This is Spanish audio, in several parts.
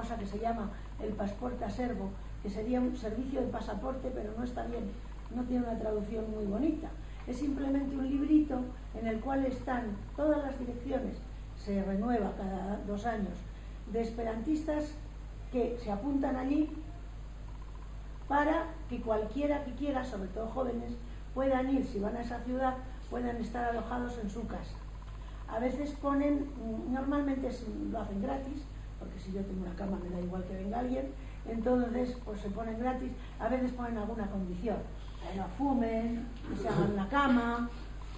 cosa que se llama el pasaporte a servo, que sería un servicio de pasaporte, pero no está bien, no tiene una traducción muy bonita. Es simplemente un librito en el cual están todas las direcciones, se renueva cada 2 años, de esperantistas que se apuntan allí para que cualquiera que quiera, sobre todo jóvenes, puedan ir, si van a esa ciudad, puedan estar alojados en su casa. A veces ponen, normalmente lo hacen gratis, porque si yo tengo una cama me da igual que venga alguien, entonces pues se ponen gratis. A veces ponen alguna condición, que no fumen, que se hagan la cama,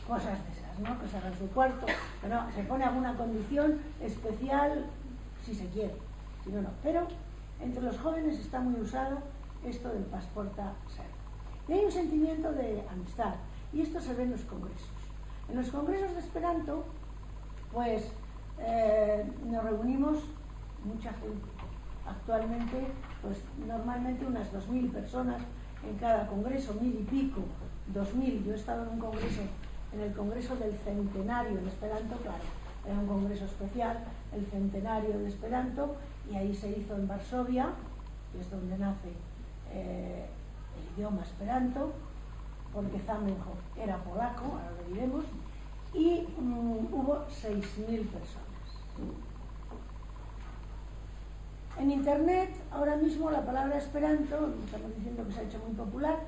cosas de esas, ¿no? Que se hagan su cuarto, pero se pone alguna condición especial si se quiere, si no, no. Pero entre los jóvenes está muy usado esto del pasaporte servo. Y hay un sentimiento de amistad, y esto se ve en los congresos. En los congresos de Esperanto, pues nos reunimos mucha gente. Actualmente, pues normalmente unas 2000 personas en cada congreso, 1000 y pico, 2000. Yo he estado en un congreso, en el congreso del centenario de Esperanto, claro, era un congreso especial, el centenario de Esperanto, y ahí se hizo en Varsovia, que es donde nace el idioma Esperanto, porque Zamenhof era polaco, ahora lo diremos, y hubo 6000 personas. En internet, ahora mismo la palabra Esperanto, estamos diciendo que se ha hecho muy popular,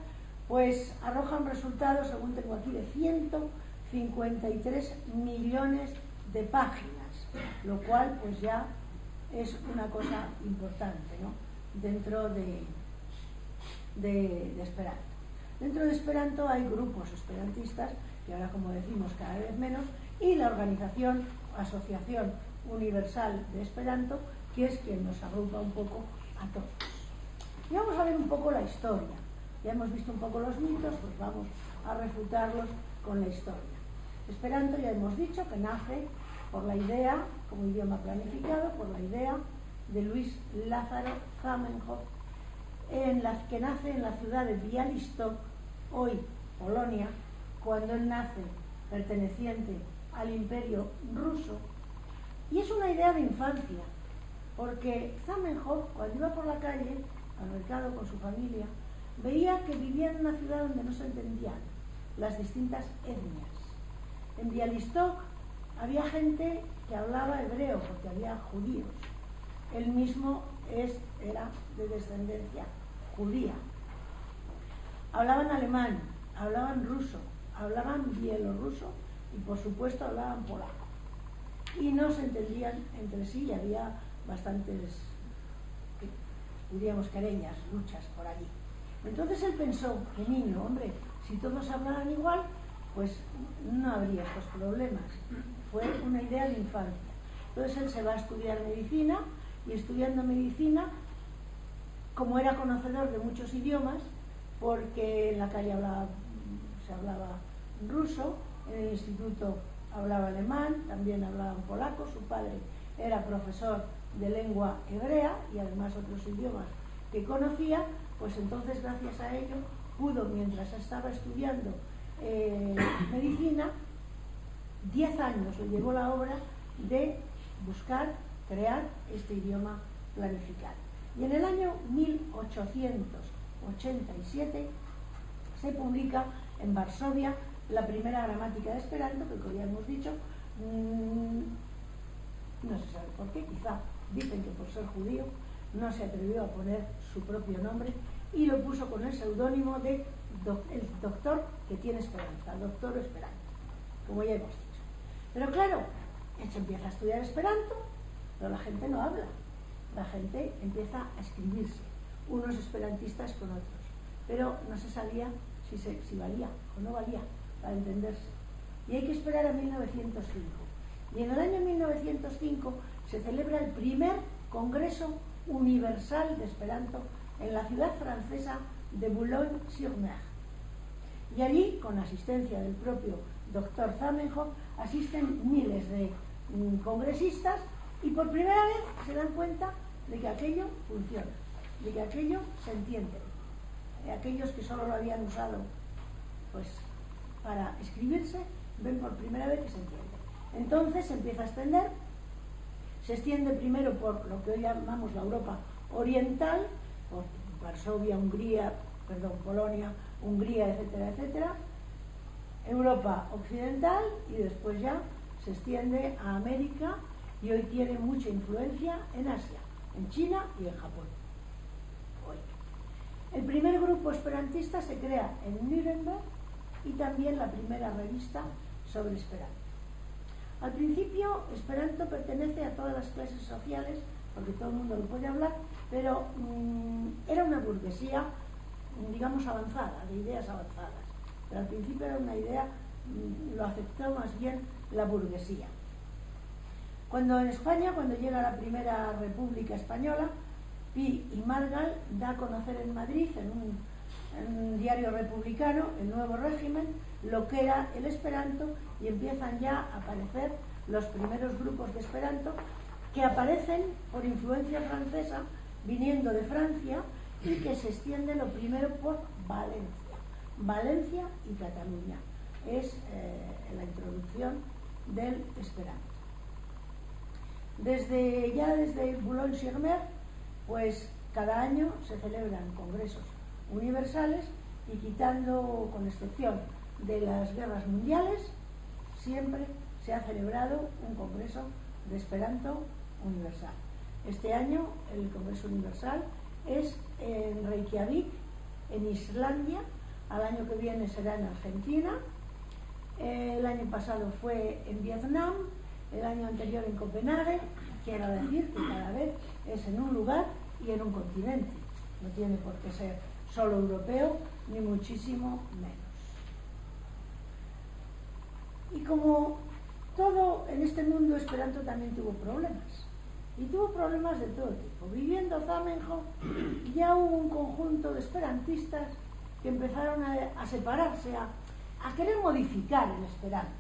pues arroja un resultado, según tengo aquí, de 153 millones de páginas, lo cual pues ya es una cosa importante, ¿no? Dentro de Esperanto. Dentro de Esperanto hay grupos esperantistas, que ahora, como decimos, cada vez menos, y la organización, Asociación Universal de Esperanto, que es quien nos agrupa un poco a todos. Y vamos a ver un poco la historia. Ya hemos visto un poco los mitos, pues vamos a refutarlos con la historia. Esperanto, ya hemos dicho que nace por la idea, como idioma planificado, por la idea de Luis Lázaro Zamenhof, que nace en la ciudad de Białystok, hoy Polonia, cuando él nace perteneciente al Imperio Ruso. Y es una idea de infancia, porque Zamenhof, cuando iba por la calle, al mercado con su familia, veía que vivía en una ciudad donde no se entendían las distintas etnias. En Białystok había gente que hablaba hebreo, porque había judíos. Él mismo era de descendencia judía. Hablaban alemán, hablaban ruso, hablaban bielorruso y por supuesto hablaban polaco. Y no se entendían entre sí, y había bastantes, diríamos, querellas, luchas por allí. Entonces él pensó, que niño, hombre, si todos hablaran igual, pues no habría estos problemas. Fue una idea de infancia. Entonces él se va a estudiar medicina, y estudiando medicina, como era conocedor de muchos idiomas, porque en la calle se hablaba ruso, en el instituto hablaba alemán, también hablaban polaco, su padre era profesor de lengua hebrea y además otros idiomas que conocía, pues entonces gracias a ello pudo, mientras estaba estudiando medicina, 10 años le llevó la obra de buscar, crear este idioma planificado. Y en el año 1887 se publica en Varsovia la primera gramática de Esperanto, que como ya hemos dicho, no se sabe por qué, quizá dicen que por ser judío no se atrevió a poner su propio nombre y lo puso con el seudónimo de el doctor que tiene esperanza, doctor Esperanto, como ya hemos dicho. Pero claro, él se empieza a estudiar Esperanto, pero la gente no habla, la gente empieza a escribirse, unos esperantistas con otros, pero no se sabía si valía o no valía para entenderse. Y hay que esperar a 1905. Y en el año 1905 se celebra el primer Congreso Universal de Esperanto en la ciudad francesa de Boulogne-sur-Mer. Y allí, con la asistencia del propio doctor Zamenhof, asisten miles de congresistas y por primera vez se dan cuenta de que aquello funciona, de que aquello se entiende. Aquellos que solo lo habían usado pues para escribirse, ven por primera vez que se entiende. Entonces se empieza a extender, se extiende primero por lo que hoy llamamos la Europa oriental, por Varsovia, Polonia, Hungría, etcétera, etcétera, Europa occidental, y después ya se extiende a América, y hoy tiene mucha influencia en Asia, en China y en Japón. Hoy. El primer grupo esperantista se crea en Nuremberg, y también la primera revista sobre Esperanto. Al principio, Esperanto pertenece a todas las clases sociales, porque todo el mundo lo puede hablar, pero era una burguesía, digamos, avanzada, de ideas avanzadas. Pero al principio era una idea, lo aceptó más bien la burguesía. Cuando en España, cuando llega la primera República Española, Pi y Margall da a conocer en Madrid, en un diario republicano, el nuevo régimen, lo que era el Esperanto, y empiezan ya a aparecer los primeros grupos de Esperanto, que aparecen por influencia francesa, viniendo de Francia, y que se extiende lo primero por Valencia y Cataluña. Es la introducción del Esperanto. Desde Boulogne-sur-Mer, pues cada año se celebran congresos universales, y quitando, con excepción de las guerras mundiales, siempre se ha celebrado un congreso de Esperanto universal. Este año el congreso universal es en Reykjavik, en Islandia. Al año que viene será en Argentina. El año pasado fue en Vietnam, el año anterior en Copenhague. Quiero decir que cada vez es en un lugar y en un continente. No tiene por qué ser solo europeo, ni muchísimo menos. Y como todo en este mundo, Esperanto también tuvo problemas. Y tuvo problemas de todo tipo. Viviendo Zamenhof, ya hubo un conjunto de esperantistas que empezaron a separarse, a querer modificar el Esperanto.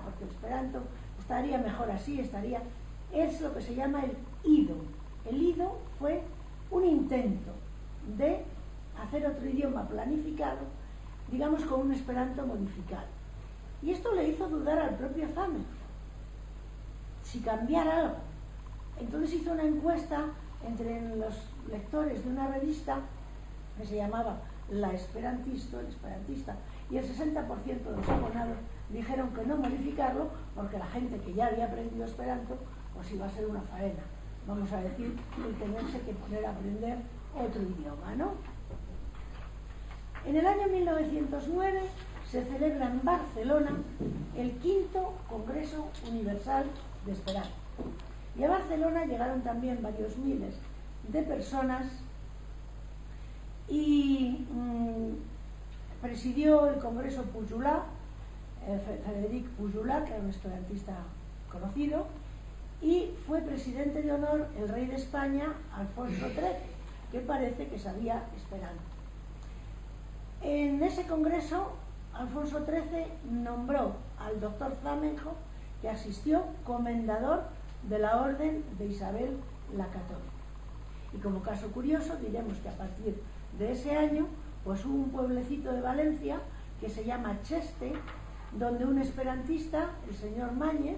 Porque el Esperanto estaría mejor así, es lo que se llama el Ido. El Ido fue un intento de hacer otro idioma planificado, digamos, con un Esperanto modificado. Y esto le hizo dudar al propio Zamenhof si cambiar algo. Entonces hizo una encuesta entre los lectores de una revista que se llamaba La Esperantisto, el Esperantista, y el 60% de los abonados dijeron que no modificarlo, porque la gente que ya había aprendido Esperanto, pues iba a ser una faena, vamos a decir, el tenerse que poner a aprender otro idioma, ¿no? En el año 1909 se celebra en Barcelona el 5º Congreso Universal de Esperanto. Y a Barcelona llegaron también varios miles de personas, y presidió el Congreso Pujolat, Frederic Pujolat, que era un esperantista conocido, y fue presidente de honor el rey de España, Alfonso XIII, que parece que sabía Esperanto. En ese congreso, Alfonso XIII nombró al doctor Zamenhof, que asistió, comendador de la Orden de Isabel la Católica. Y como caso curioso, diremos que a partir de ese año, pues hubo un pueblecito de Valencia que se llama Cheste, donde un esperantista, el señor Mañez,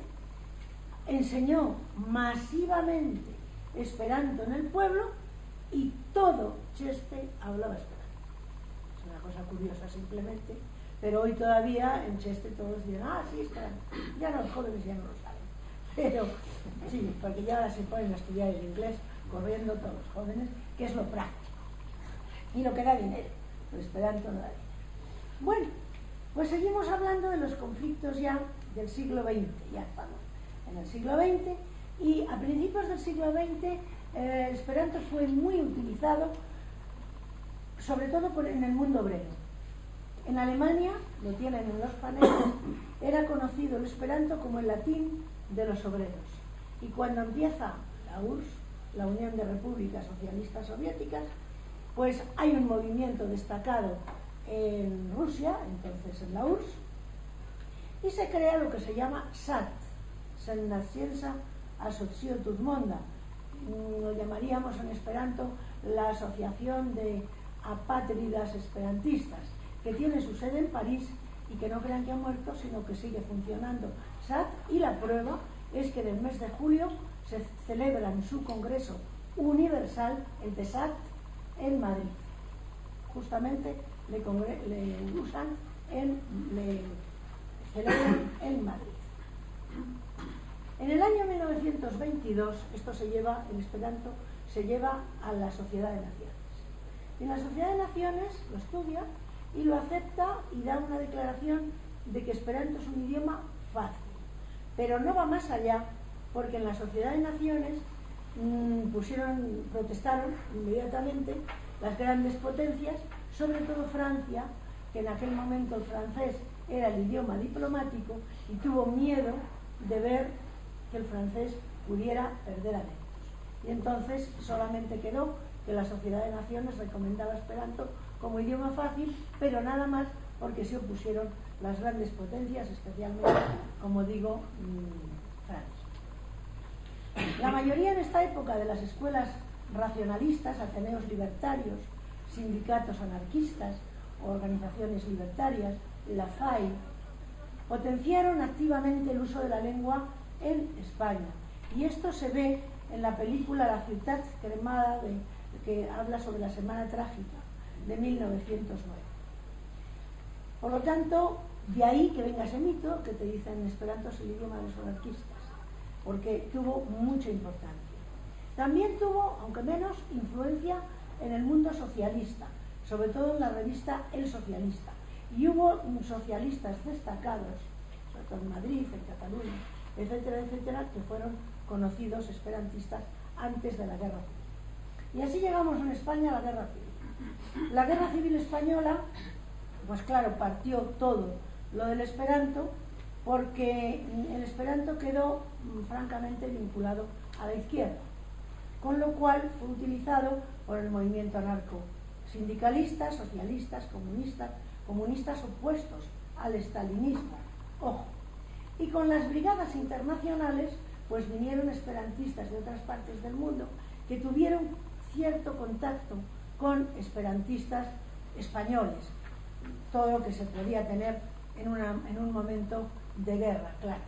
enseñó masivamente Esperanto en el pueblo, y todo Cheste hablaba Esperanto. Es una cosa curiosa simplemente, pero hoy todavía en Cheste todos dicen, sí, Esperanto. Ya los jóvenes ya no lo saben, pero sí, porque ya ahora se ponen a estudiar el inglés corriendo todos los jóvenes, que es lo práctico y lo que da dinero, pero Esperanto no da dinero. Bueno, pues seguimos hablando de los conflictos ya del siglo XX. Ya estamos en el siglo XX, y a principios del siglo XX el Esperanto fue muy utilizado, sobre todo en el mundo obrero. En Alemania, lo tienen en los paneles, era conocido el Esperanto como el latín de los obreros. Y cuando empieza la URSS, la Unión de Repúblicas Socialistas Soviéticas, pues hay un movimiento destacado en Rusia, entonces en la URSS, y se crea lo que se llama SAT, Sennaciencia Asoció Tudmonda, lo llamaríamos en Esperanto la Asociación de Apátridas Esperantistas, que tiene su sede en París, y que no crean que ha muerto, sino que sigue funcionando SAT, y la prueba es que en el mes de julio se celebran su Congreso Universal, el PESAT, en Madrid. Justamente le celebran en Madrid. En el año 1922, el Esperanto se lleva a la Sociedad de Naciones. Y la Sociedad de Naciones lo estudia y lo acepta y da una declaración de que Esperanto es un idioma fácil. Pero no va más allá, porque en la Sociedad de Naciones protestaron inmediatamente las grandes potencias, sobre todo Francia, que en aquel momento el francés era el idioma diplomático y tuvo miedo de ver que el francés pudiera perder adeptos. Y entonces solamente quedó que la Sociedad de Naciones recomendaba Esperanto como idioma fácil, pero nada más, porque se opusieron las grandes potencias, especialmente, como digo, Francia. La mayoría en esta época de las escuelas racionalistas, ateneos libertarios, sindicatos anarquistas, organizaciones libertarias, la FAI, potenciaron activamente el uso de la lengua en España. Y esto se ve en la película La Ciutat Cremada, que habla sobre la Semana Trágica de 1909. Por lo tanto, de ahí que venga ese mito que te dicen Esperanto es el idioma de los anarquistas, porque tuvo mucha importancia. También tuvo, aunque menos, influencia en el mundo socialista, sobre todo en la revista El Socialista. Y hubo socialistas destacados, sobre todo en Madrid, en Cataluña, etcétera, etcétera, que fueron conocidos esperantistas antes de la Guerra Civil. Y así llegamos en España a la Guerra Civil. La Guerra Civil Española, pues claro, partió todo lo del Esperanto, porque el Esperanto quedó francamente vinculado a la izquierda, con lo cual fue utilizado por el movimiento anarco-sindicalista, socialistas, comunistas opuestos al estalinismo, ojo. Y con las brigadas internacionales, pues vinieron esperantistas de otras partes del mundo que tuvieron cierto contacto con esperantistas españoles, todo lo que se podía tener en un momento de guerra, claro.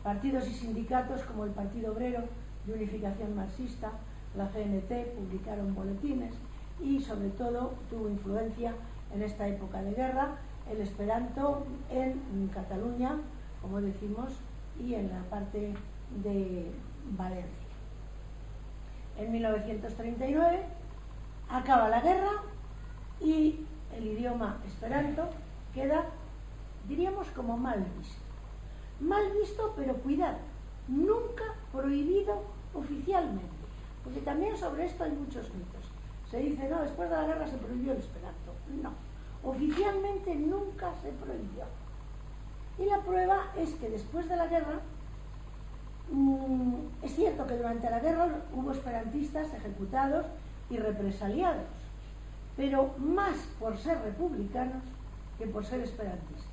Partidos y sindicatos como el Partido Obrero de Unificación Marxista, la CNT, publicaron boletines y sobre todo tuvo influencia en esta época de guerra el Esperanto en Cataluña, como decimos, y en la parte de Valencia. En 1939 acaba la guerra y el idioma Esperanto queda, diríamos, como mal visto. Mal visto, pero cuidado, nunca prohibido oficialmente, porque también sobre esto hay muchos mitos. Se dice, no, después de la guerra se prohibió el Esperanto. No, oficialmente nunca se prohibió. Y la prueba es que después de la guerra, es cierto que durante la guerra hubo esperantistas ejecutados y represaliados, pero más por ser republicanos que por ser esperantistas,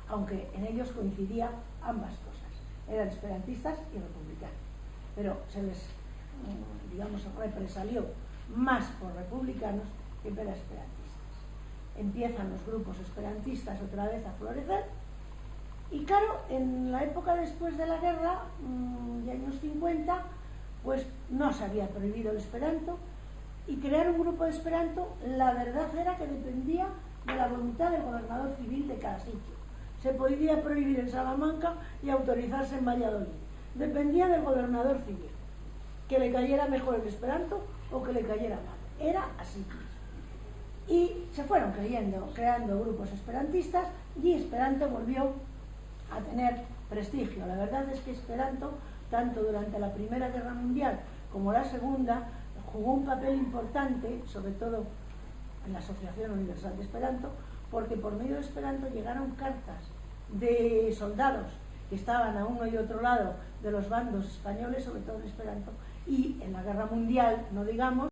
aunque en ellos coincidía ambas cosas, eran esperantistas y republicanos, pero se les, digamos, represalió más por republicanos que por esperantistas. Empiezan los grupos esperantistas otra vez a florecer. Y claro, en la época después de la guerra, de años 50, pues no se había prohibido el Esperanto, y crear un grupo de Esperanto, la verdad era que dependía de la voluntad del gobernador civil de cada sitio. Se podía prohibir en Salamanca y autorizarse en Valladolid. Dependía del gobernador civil, que le cayera mejor el Esperanto o que le cayera mal. Era así. Y se fueron creando grupos esperantistas y Esperanto volvió a tener prestigio. La verdad es que Esperanto, tanto durante la Primera Guerra Mundial como la Segunda, jugó un papel importante, sobre todo en la Asociación Universal de Esperanto, porque por medio de Esperanto llegaron cartas de soldados que estaban a uno y otro lado de los bandos españoles, sobre todo en Esperanto, y en la Guerra Mundial, no digamos,